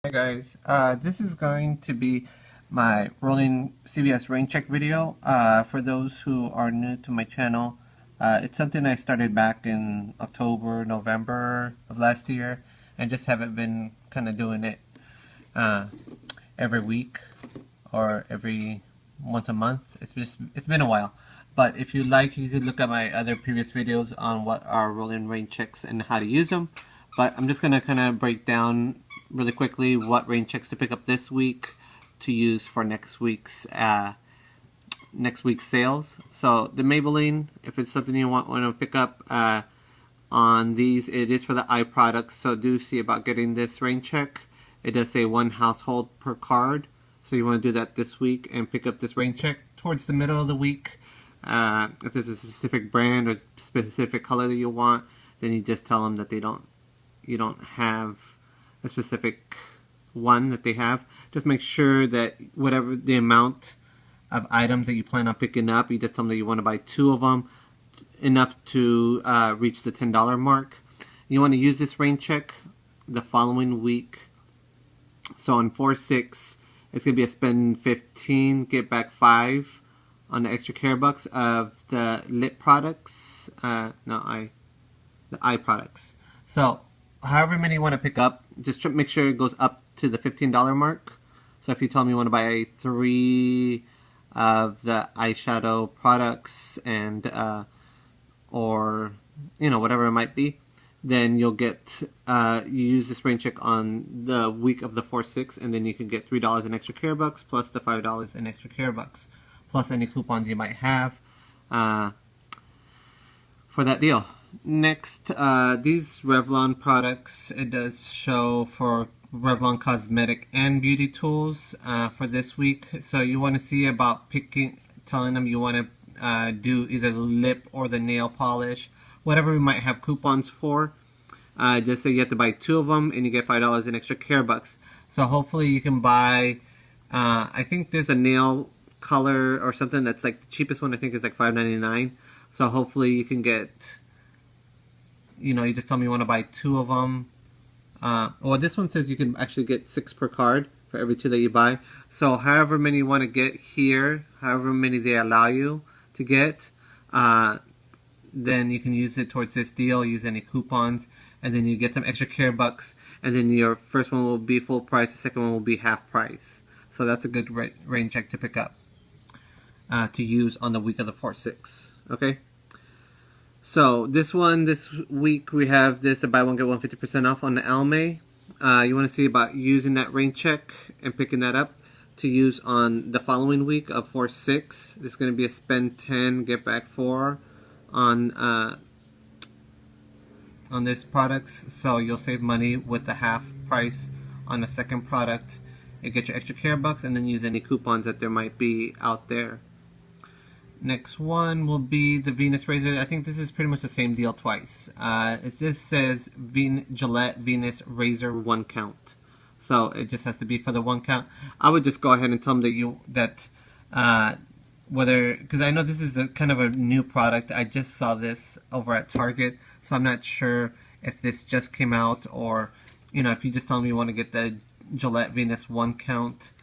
Hey guys, this is going to be my rolling CVS rain check video. For those who are new to my channel, it's something I started back in October, November of last year, and just haven't been kind of doing it every week or every once a month. It's been a while. But if you like, you could look at my other previous videos on what are rolling rain checks and how to use them. But I'm just gonna kind of break down really quickly what rain checks to pick up this week to use for next week's sales. So the Maybelline, if it's something you want to pick up on these, it is for the eye products. So do see about getting this rain check. It does say 1 household per card. So you want to do that this week and pick up this rain check towards the middle of the week. If there's a specific brand or specific color that you want, then you just tell them that you don't have a specific one that they have. Just make sure that whatever the amount of items that you plan on picking up, you just tell them that you want to buy 2 of them, enough to reach the $10 mark. You want to use this rain check the following week. So on 4/6, it's going to be a spend 15, get back 5 on the extra care bucks of the lip products. The eye products. So however many you want to pick up, just make sure it goes up to the $15 mark. So if you tell me you want to buy 3 of the eyeshadow products and or whatever it might be, then you'll get you use this rain check on the week of the 4/6, and then you can get $3 in extra care bucks plus the $5 in extra care bucks plus any coupons you might have for that deal. Next, these Revlon products, it does show for Revlon cosmetic and beauty tools for this week. So you want to see about telling them you want to do either the lip or the nail polish, whatever we might have coupons for. Just say you have to buy 2 of them and you get $5 in extra care bucks. So hopefully you can buy, I think there's a nail color or something that's like the cheapest one, I think is like $5.99. So hopefully you can get, you just tell me you want to buy 2 of them. Well, this one says you can actually get 6 per card for every 2 that you buy. So however many you want to get here, however many they allow you to get, then you can use it towards this deal, use any coupons, and then you get some extra care bucks, and then your first one will be full price, the second one will be half price. So that's a good rain check to pick up, to use on the week of the 4/6. Okay? So this week we have this buy one get one 50% off on the Almay. You want to see about using that rain check and picking that up to use on the following week of 4/6. This is going to be a spend 10 get back 4 on this products. So you'll save money with the half price on the second product. You get your extra care bucks and then use any coupons that there might be out there. Next one will be the Venus razor. I think this is pretty much the same deal twice. This says Gillette Venus razor 1 count. So it just has to be for the 1 count. I would just go ahead and tell them because I know this is a kind of a new product. I just saw this over at Target, so I'm not sure if this just came out or, if you just tell me you want to get the Gillette Venus 1 count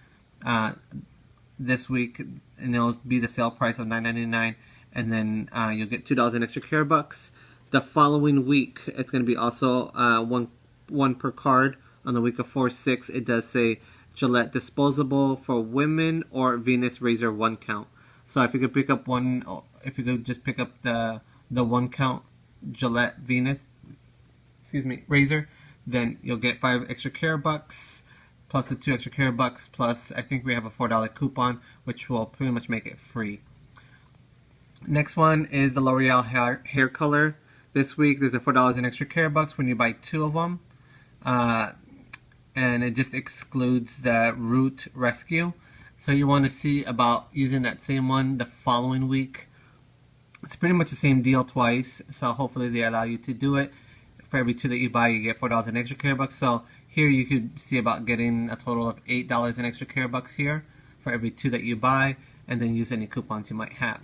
this week, and it'll be the sale price of $9.99, and then you'll get $2 in extra care bucks. The following week, it's going to be also one per card. On the week of 4/6, it does say Gillette disposable for women or Venus razor 1 count. So if you could pick up if you could just pick up the 1 count Gillette Venus, razor, then you'll get 5 extra care bucks plus the 2 extra care bucks, plus I think we have a $4 coupon, which will pretty much make it free. Next one is the L'Oreal hair color. This week there's a $4 in extra care bucks when you buy 2 of them, and it just excludes the Root Rescue. So you want to see about using that same one the following week. It's pretty much the same deal twice, so hopefully they allow you to do it. For every 2 that you buy, you get $4 in extra care bucks. So here you could see about getting a total of $8 in extra care bucks here for every 2 that you buy, and then use any coupons you might have.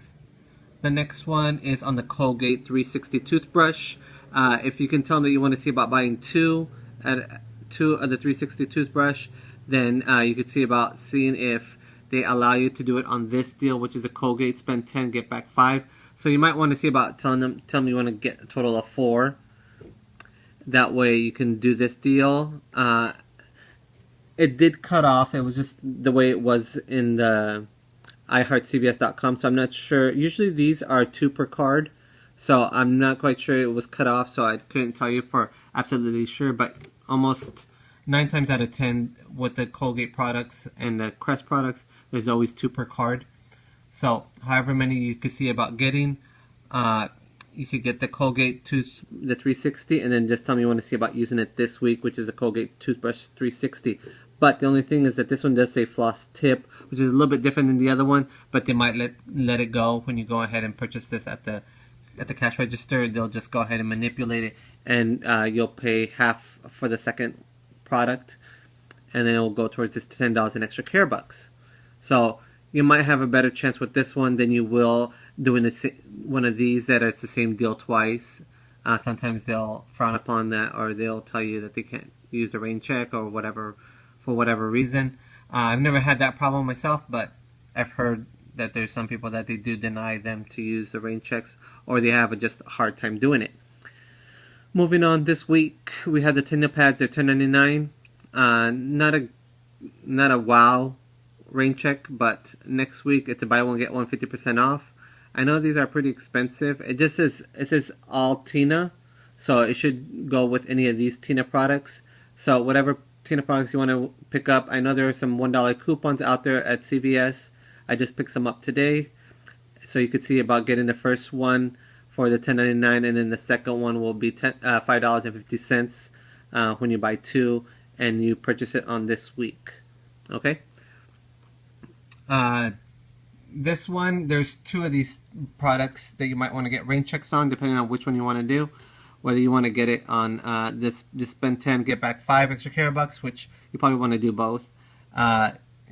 The next one is on the Colgate 360 toothbrush. If you can tell them that you want to see about buying 2 2 of the 360 toothbrush, then you could see about seeing if they allow you to do it on this deal, which is a Colgate spend 10 get back 5. So you might want to see about tell them you want to get a total of 4. That way you can do this deal. It did cut off. It was just the way it was in the iHeartCVS.com, so I'm not sure. Usually these are 2 per card, so I'm not quite sure it was cut off, so I couldn't tell you for absolutely sure, but almost 9 times out of 10 with the Colgate products and the Crest products, there's always 2 per card. So however many you could see about getting, you could get the Colgate the 360, and then just tell me you want to see about using it this week, which is the Colgate toothbrush 360. But the only thing is that this one does say floss tip, which is a little bit different than the other one, but they might let it go when you go ahead and purchase this at the cash register. They'll just go ahead and manipulate it, and you'll pay half for the second product, and then it will go towards this $10 in extra care bucks. So you might have a better chance with this one than you will doing one of these that it's the same deal twice. Sometimes they'll frown upon that, or they'll tell you that they can't use the rain check or whatever for whatever reason. I've never had that problem myself, but I've heard that there's some people that they do deny them to use the rain checks, or they have just a hard time doing it. Moving on, this week we have the Tinda pads. They're $10.99. Not a wow rain check, but next week it's a buy one get one 50% off. I know these are pretty expensive. It says all Tina, so it should go with any of these Tina products. So whatever Tina products you want to pick up. I know there are some $1 coupons out there at CVS. I just picked some up today, so you could see about getting the first one for the $10.99, and then the second one will be $5.50 when you buy 2 and you purchase it on this week. Okay. This one, there's 2 of these products that you might want to get rain checks on, depending on which one you want to do. Whether you want to get it on this spend 10 get back 5 extra care bucks, which you probably want to do both.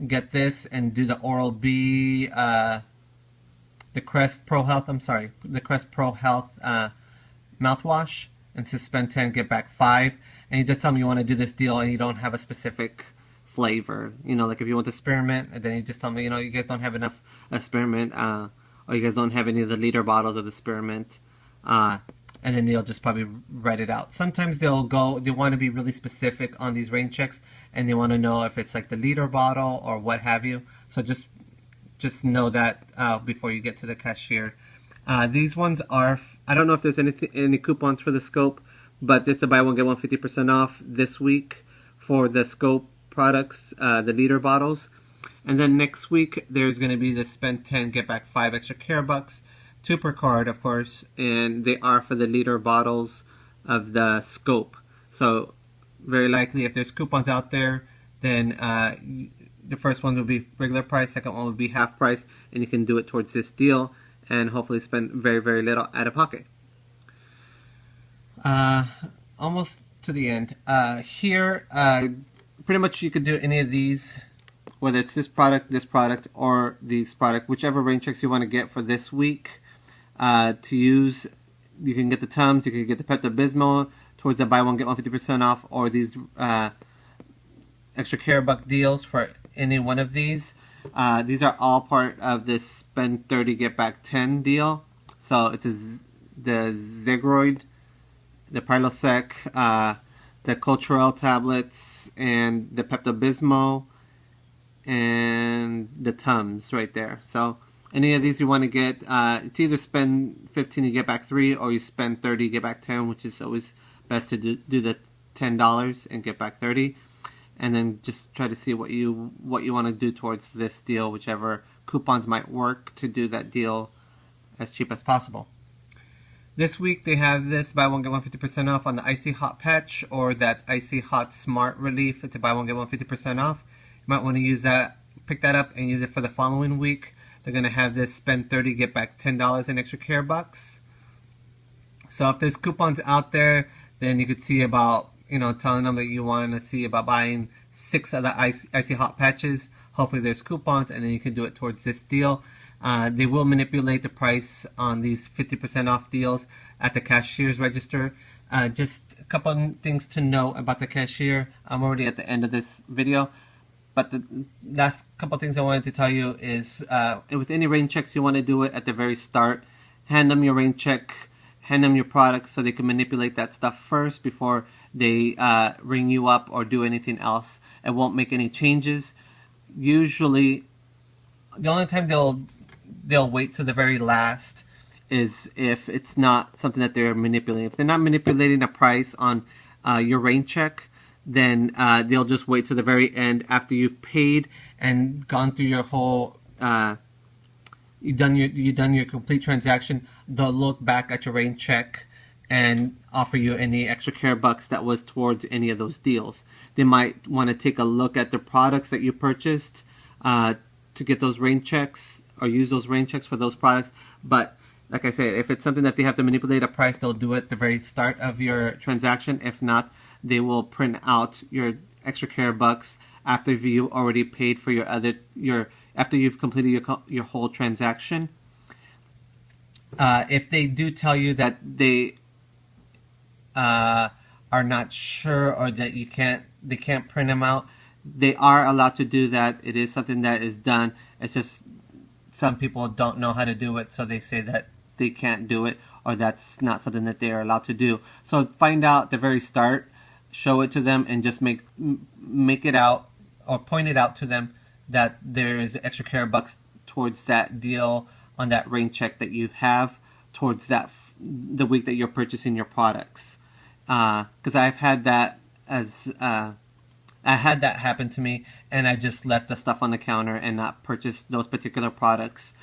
Get this and do the Oral-B, the Crest Pro Health. The Crest Pro Health mouthwash, and spend 10 get back 5. And you just tell me you want to do this deal, and you don't have a specific flavor. You know, like if you want the spearmint, and then you just tell me, you guys don't have enough spearmint, or you guys don't have any of the liter bottles of the spearmint. And then they'll just probably write it out. Sometimes they want to be really specific on these rain checks, and they want to know if it's like the liter bottle or what have you. So just know that before you get to the cashier. These ones are, I don't know if there's any coupons for the Scope, but it's a buy one get one 50% off this week for the Scope products, the liter bottles. And then next week there's going to be the spend 10 get back 5 extra care bucks. 2 per card, of course, and they are for the liter bottles of the Scope. So very likely, if there's coupons out there, then the first one will be regular price, second one will be half price, and you can do it towards this deal and hopefully spend very, very little out of pocket. Almost to the end. Here, pretty much you could do any of these, whether it's this product, or these product, whichever rain checks you want to get for this week. To use, you can get the Tums, you can get the Pepto-Bismol towards the buy one get one 50% off, or these extra care buck deals for any one of these. These are all part of this spend 30 get back 10 deal. So it's the Zegroid, the Prilosec, the Culturelle tablets, and the Pepto-Bismol, and the Tums right there. So any of these you want to get, it's either spend 15 you get back 3, or you spend 30 you get back 10, which is always best to do the $10 and get back 30, and then just try to see what you want to do towards this deal, whichever coupons might work to do that deal as cheap as possible. This week they have this buy one get one 50% off on the Icy Hot Patch, or that Icy Hot Smart Relief. It's a buy one get one 50% off. You might want to use that, pick that up and use it for the following week. They're going to have this spend 30 get back $10 in extra care bucks. So if there's coupons out there, then you could see about, telling them that you want to see about buying 6 of the Icy Hot Patches. Hopefully there's coupons, and then you can do it towards this deal. They will manipulate the price on these 50% off deals at the cashier's register. Just a couple of things to know about the cashier. I'm already at the end of this video, but the last couple of things I wanted to tell you is with any rain checks, you want to do it at the very start. Hand them your rain check, hand them your products so they can manipulate that stuff first before they ring you up or do anything else. It won't make any changes. Usually, the only time they'll wait to the very last is if it's not something that they're manipulating. If they're not manipulating a price on your rain check, then they'll just wait to the very end after you've paid and gone through your whole you've done your complete transaction. They'll look back at your rain check and offer you any extra care bucks that was towards any of those deals. They might want to take a look at the products that you purchased to get those rain checks or use those rain checks for those products. But like I said, if it's something that they have to manipulate a price, they'll do it at the very start of your transaction. If not, they will print out your extra care bucks after you already paid for after you've completed your whole transaction. If they do tell you that they are not sure or that they can't print them out, they are allowed to do that. It is something that is done. It's just some people don't know how to do it, so they say that they can't do it or that's not something that they are allowed to do. So find out at the very start, show it to them, and just make it out or point it out to them that there is extra care bucks towards that deal on that rain check that you have towards the week that you're purchasing your products. Because I've had that I had that happen to me, and I just left the stuff on the counter and not purchased those particular products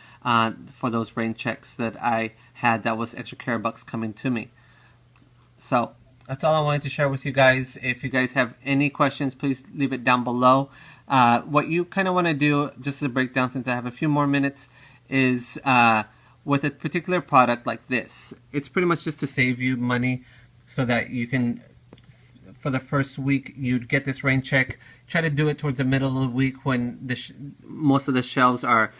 for those rain checks that I had that was extra care bucks coming to me. So that's all I wanted to share with you guys. If you guys have any questions, please leave it down below. What you kind of want to do, just as a breakdown since I have a few more minutes, is with a particular product like this, it's pretty much just to save you money so that you can, for the first week, you'd get this rain check. Try to do it towards the middle of the week when most of the shelves are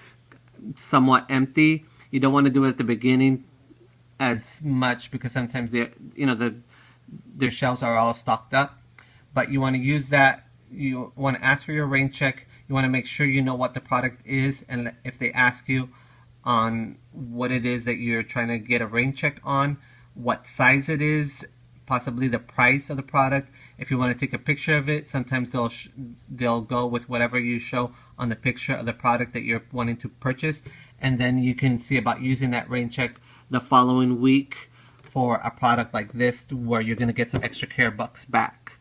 somewhat empty. You don't want to do it at the beginning as much because sometimes their shelves are all stocked up. But you want to use that. You want to ask for your rain check. You want to make sure you know what the product is, and if they ask you on what it is that you're trying to get a rain check on, what size it is, possibly the price of the product. If you want to take a picture of it, sometimes they'll go with whatever you show on the picture of the product that you're wanting to purchase, and then you can see about using that rain check the following week for a product like this where you're going to get some extra care bucks back.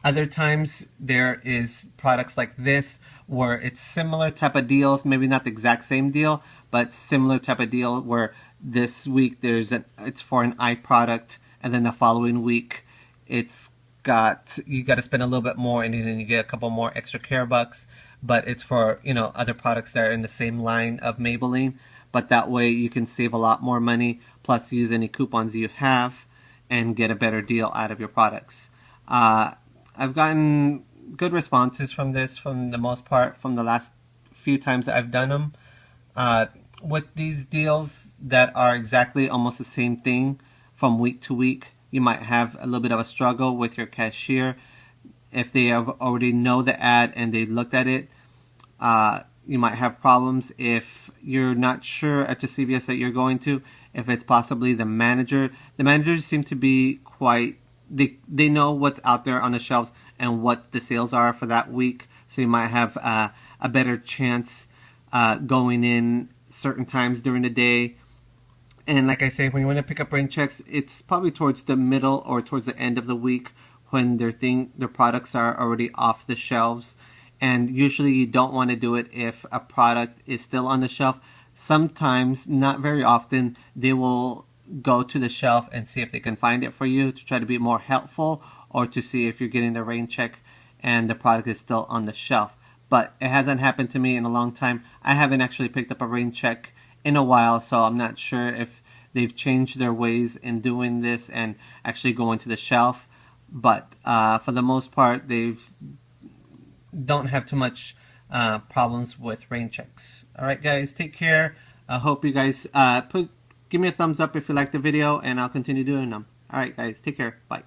Other times there is products like this where it's similar type of deals, maybe not the exact same deal, but similar type of deal where this week it's for an eye product, and then the following week you got to spend a little bit more, and then you get a couple more extra care bucks. But it's for other products that are in the same line of Maybelline. But that way you can save a lot more money, plus use any coupons you have and get a better deal out of your products. I've gotten good responses from this, from the most part, from the last few times that I've done them. With these deals that are exactly almost the same thing from week to week, you might have a little bit of a struggle with your cashier. If they have already know the ad and they looked at it, you might have problems. If you're not sure at the CVS that you're going to, if it's possibly the manager. The managers seem to be they know what's out there on the shelves and what the sales are for that week, so you might have a better chance going in certain times during the day. And like I say, when you want to pick up rain checks, it's probably towards the middle or towards the end of the week when their products are already off the shelves. And usually you don't want to do it if a product is still on the shelf. Sometimes, not very often, they will go to the shelf and see if they can find it for you to try to be more helpful, or to see if you're getting the rain check and the product is still on the shelf. But it hasn't happened to me in a long time. I haven't actually picked up a rain check in a while, so I'm not sure if they've changed their ways in doing this and actually going to the shelf. But for the most part, don't have too much problems with rain checks. Alright guys, take care. I hope you guys give me a thumbs up if you like the video, and I'll continue doing them. All right, guys, take care. Bye.